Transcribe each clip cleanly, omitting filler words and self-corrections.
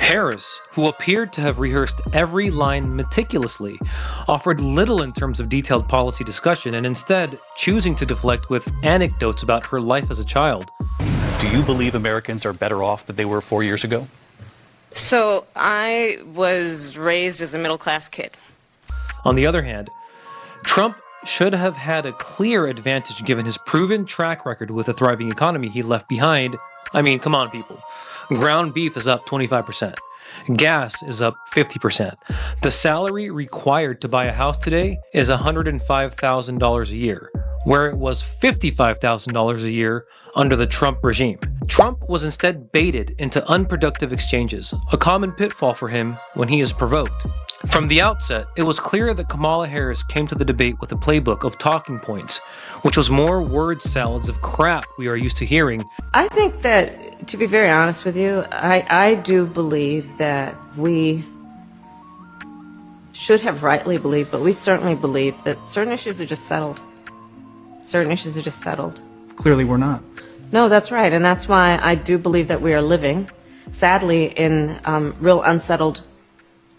Harris, who appeared to have rehearsed every line meticulously, offered little in terms of detailed policy discussion and instead choosing to deflect with anecdotes about her life as a child. Do you believe Americans are better off than they were 4 years ago? So I was raised as a middle-class kid. On the other hand, Trump should have had a clear advantage given his proven track record with a thriving economy he left behind. I mean, come on, people. Ground beef is up 25%. Gas is up 50%. The salary required to buy a house today is $105,000 a year, where it was $55,000 a year under the Trump regime. Trump was instead baited into unproductive exchanges, a common pitfall for him when he is provoked. From the outset, it was clear that Kamala Harris came to the debate with a playbook of talking points, which was more word salads of crap we are used to hearing. I think that, to be very honest with you, I do believe that we should have rightly believed, but we certainly believe that certain issues are just settled. Certain issues are just settled. Clearly we're not. No, that's right, and that's why I do believe that we are living, sadly, in real unsettled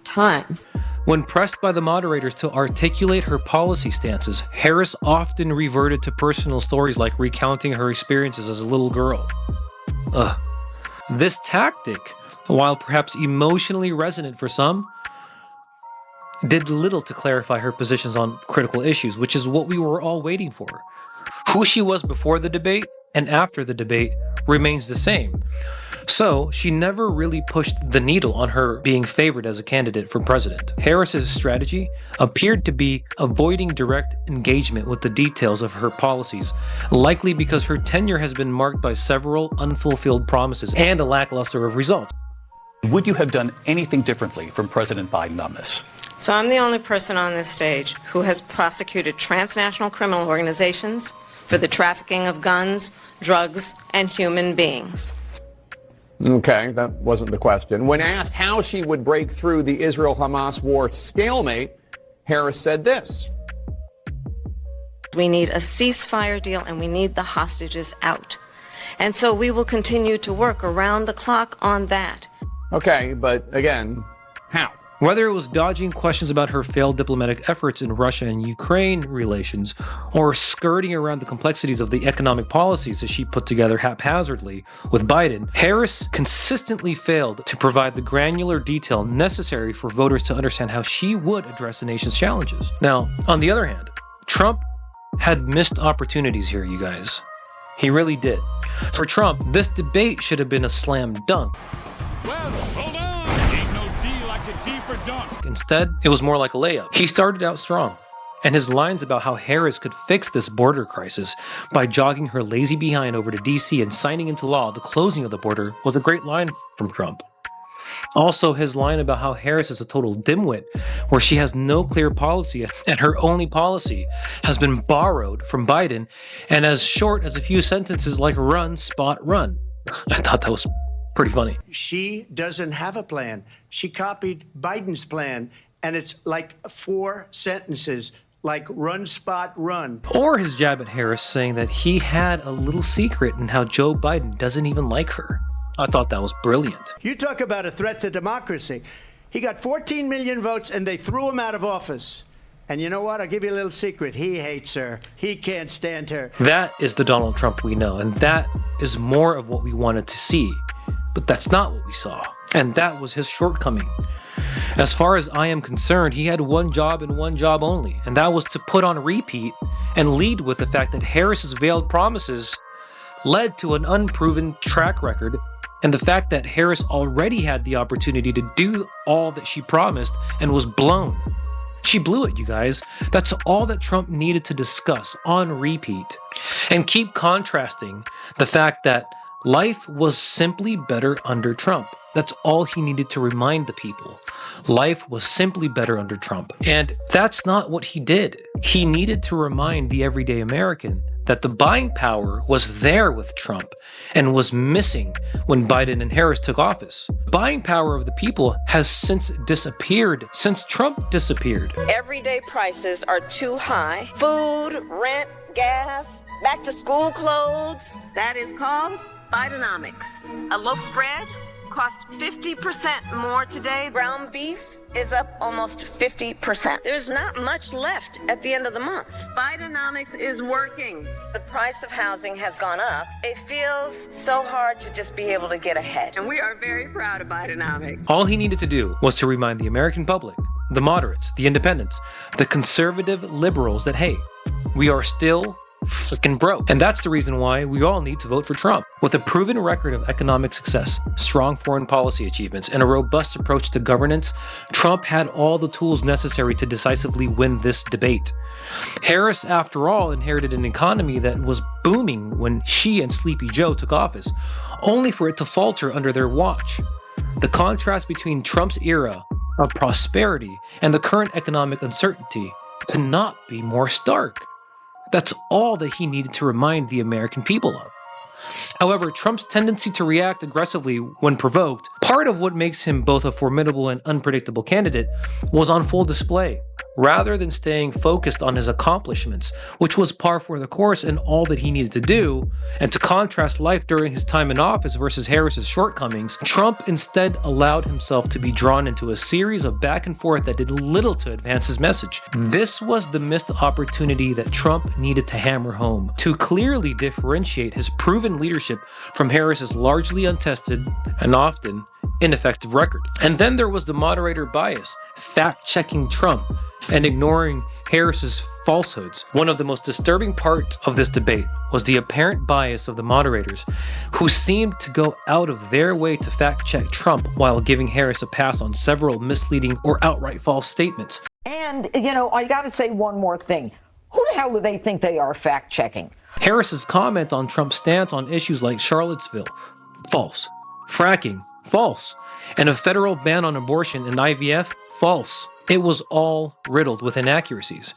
times. When pressed by the moderators to articulate her policy stances, Harris often reverted to personal stories like recounting her experiences as a little girl. This tactic, while perhaps emotionally resonant for some, did little to clarify her positions on critical issues, which is what we were all waiting for. Who she was before the debate and after the debate remains the same. So, she never really pushed the needle on her being favored as a candidate for president. Harris's strategy appeared to be avoiding direct engagement with the details of her policies, likely because her tenure has been marked by several unfulfilled promises and a lackluster of results. Would you have done anything differently from President Biden on this? So I'm the only person on this stage who has prosecuted transnational criminal organizations for the trafficking of guns, drugs, and human beings. Okay, that wasn't the question. When asked how she would break through the Israel-Hamas war stalemate, Harris said this. We need a ceasefire deal and we need the hostages out. And so we will continue to work around the clock on that. Okay, but again, how? Whether it was dodging questions about her failed diplomatic efforts in Russia and Ukraine relations, or skirting around the complexities of the economic policies that she put together haphazardly with Biden, Harris consistently failed to provide the granular detail necessary for voters to understand how she would address the nation's challenges. Now, on the other hand, Trump had missed opportunities here, you guys. He really did. For Trump, this debate should have been a slam dunk. Well, hold on. Ain't no D like a D for dunk. Instead, it was more like a layup. He started out strong, and his lines about how Harris could fix this border crisis by jogging her lazy behind over to D.C. and signing into law the closing of the border was a great line from Trump. Also, his line about how Harris is a total dimwit, where she has no clear policy and her only policy has been borrowed from Biden, and as short as a few sentences like run, spot, run. I thought that was pretty funny. She doesn't have a plan. She copied Biden's plan, and it's like 4 sentences, like run, spot, run. Or his jab at Harris saying that he had a little secret in how Joe Biden doesn't even like her. I thought that was brilliant. You talk about a threat to democracy. He got 14 million votes, and they threw him out of office. And you know what? I'll give you a little secret. He hates her. He can't stand her. That is the Donald Trump we know, and that is more of what we wanted to see. But that's not what we saw, and that was his shortcoming. As far as I am concerned, he had one job and one job only, and that was to put on repeat and lead with the fact that Harris's veiled promises led to an unproven track record, and the fact that Harris already had the opportunity to do all that she promised and was blown. She blew it, you guys. That's all that Trump needed to discuss on repeat. And keep contrasting the fact that life was simply better under Trump. That's all he needed to remind the people. Life was simply better under Trump. And that's not what he did. He needed to remind the everyday American that the buying power was there with Trump and was missing when Biden and Harris took office. Buying power of the people has since disappeared since Trump disappeared. Everyday prices are too high. Food, rent, gas, back to school clothes. That is called Bidenomics. A loaf of bread cost 50% more today. Ground beef is up almost 50%. There's not much left at the end of the month. Bidenomics is working. The price of housing has gone up. It feels so hard to just be able to get ahead. And we are very proud of Bidenomics. All he needed to do was to remind the American public, the moderates, the independents, the conservative liberals that, hey, we are still freaking broke. And that's the reason why we all need to vote for Trump. With a proven record of economic success, strong foreign policy achievements, and a robust approach to governance, Trump had all the tools necessary to decisively win this debate. Harris, after all, inherited an economy that was booming when she and Sleepy Joe took office, only for it to falter under their watch. The contrast between Trump's era of prosperity and the current economic uncertainty could not be more stark. That's all that he needed to remind the American people of. However, Trump's tendency to react aggressively when provoked, part of what makes him both a formidable and unpredictable candidate, was on full display, rather than staying focused on his accomplishments, which was par for the course and all that he needed to do. And to contrast life during his time in office versus Harris's shortcomings, Trump instead allowed himself to be drawn into a series of back and forth that did little to advance his message. This was the missed opportunity that Trump needed to hammer home, to clearly differentiate his proven leadership from Harris's largely untested and often ineffective record. And then there was the moderator bias, fact-checking Trump and ignoring Harris's falsehoods. One of the most disturbing parts of this debate was the apparent bias of the moderators, who seemed to go out of their way to fact-check Trump while giving Harris a pass on several misleading or outright false statements. And, I got to say one more thing. Who the hell do they think they are fact-checking? Harris's comment on Trump's stance on issues like Charlottesville, false. Fracking, false. And a federal ban on abortion and IVF, false. It was all riddled with inaccuracies.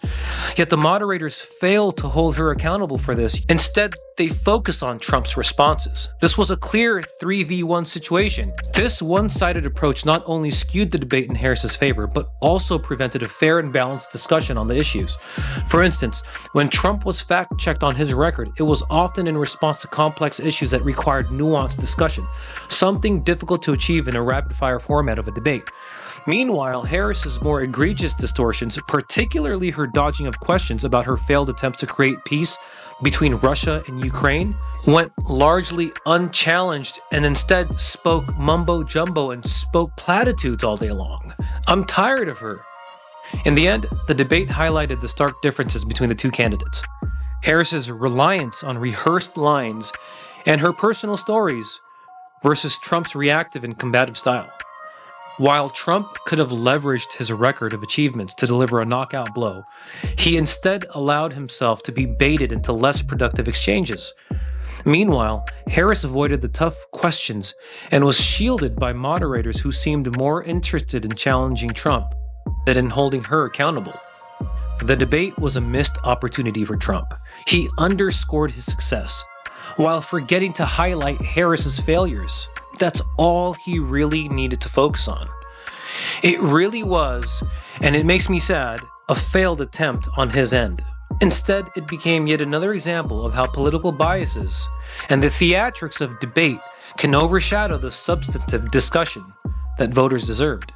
Yet the moderators failed to hold her accountable for this. Instead, they focus on Trump's responses. This was a clear 3v1 situation. This one-sided approach not only skewed the debate in Harris's favor, but also prevented a fair and balanced discussion on the issues. For instance, when Trump was fact-checked on his record, it was often in response to complex issues that required nuanced discussion, something difficult to achieve in a rapid-fire format of a debate. Meanwhile, Harris's more egregious distortions, particularly her dodging of questions about her failed attempts to create peace between Russia and Ukraine, went largely unchallenged and instead spoke mumbo-jumbo and spoke platitudes all day long. I'm tired of her. In the end, the debate highlighted the stark differences between the two candidates. Harris's reliance on rehearsed lines and her personal stories versus Trump's reactive and combative style. While Trump could have leveraged his record of achievements to deliver a knockout blow, he instead allowed himself to be baited into less productive exchanges. Meanwhile, Harris avoided the tough questions and was shielded by moderators who seemed more interested in challenging Trump than in holding her accountable. The debate was a missed opportunity for Trump. He underscored his success, while forgetting to highlight Harris's failures. That's all he really needed to focus on. It really was, and it makes me sad, a failed attempt on his end. Instead, it became yet another example of how political biases and the theatrics of debate can overshadow the substantive discussion that voters deserved.